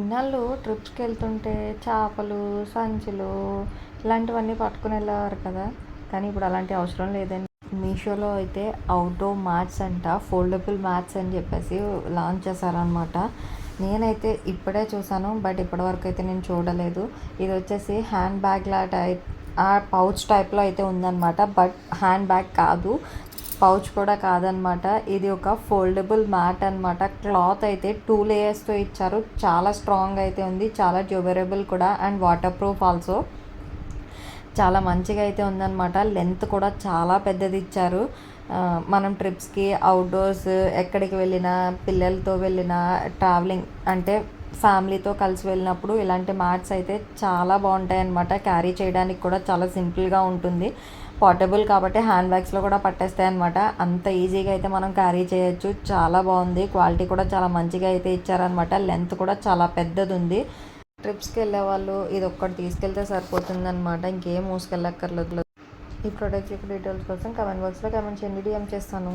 ఇన్నాళ్ళు ట్రిప్స్కి వెళ్తుంటే చేపలు, సంచులు ఇలాంటివన్నీ పట్టుకుని వెళ్ళేవారు కదా. కానీ ఇప్పుడు అలాంటి అవసరం లేదండి. మీషోలో అయితే అవుట్డోర్ మ్యాట్స్ అంట, ఫోల్డబుల్ మ్యాట్స్ అని చెప్పేసి లాంచ్ చేశారనమాట. నేనైతే ఇప్పుడే చూసాను, బట్ ఇప్పటివరకు అయితే నేను చూడలేదు. ఇది వచ్చేసి హ్యాండ్ బ్యాగ్ లా టైప్, ఆ పౌచ్ టైప్లో అయితే ఉందన్నమాట. బట్ హ్యాండ్ బ్యాగ్ కాదు, పౌచ్ కూడా కాదనమాట. ఇది ఒక ఫోల్డబుల్ మ్యాట్ అనమాట. క్లాత్ అయితే 2 లేయర్స్తో ఇచ్చారు. చాలా స్ట్రాంగ్ అయితే ఉంది, చాలా డ్యూరబుల్ కూడా, అండ్ వాటర్ ప్రూఫ్ ఆల్సో. చాలా మంచిగా అయితే ఉందన్నమాట. లెంత్ కూడా చాలా పెద్దది ఇచ్చారు. మనం ట్రిప్స్కి, అవుట్డోర్స్ ఎక్కడికి వెళ్ళినా, పిల్లలతో వెళ్ళినా, ట్రావెలింగ్ అంటే ఫ్యామిలీతో కలిసి వెళ్ళినప్పుడు ఇలాంటి మ్యాట్స్ అయితే చాలా బాగుంటాయి అన్నమాట. క్యారీ చేయడానికి కూడా చాలా సింపుల్గా ఉంటుంది. పోర్టబుల్ కాబట్టి హ్యాండ్ బ్యాగ్స్లో కూడా పట్టేస్తాయి అనమాట. అంత ఈజీగా అయితే మనం క్యారీ చేయొచ్చు. చాలా బాగుంది, క్వాలిటీ కూడా చాలా మంచిగా అయితే ఇచ్చారనమాట. లెంత్ కూడా చాలా పెద్దది ఉంది. ట్రిప్స్కి వెళ్ళే వాళ్ళు ఇది ఒక్కటి తీసుకెళ్తే సరిపోతుందన్నమాట, ఇంకేం మోసుకెళ్ళక్కర్లేదు. ఈ ప్రోడక్ట్ యొక్క డీటెయిల్స్ కోసం కమెంట్ బాక్స్లో కమెంట్ చేయండి, డిఎం చేస్తాను.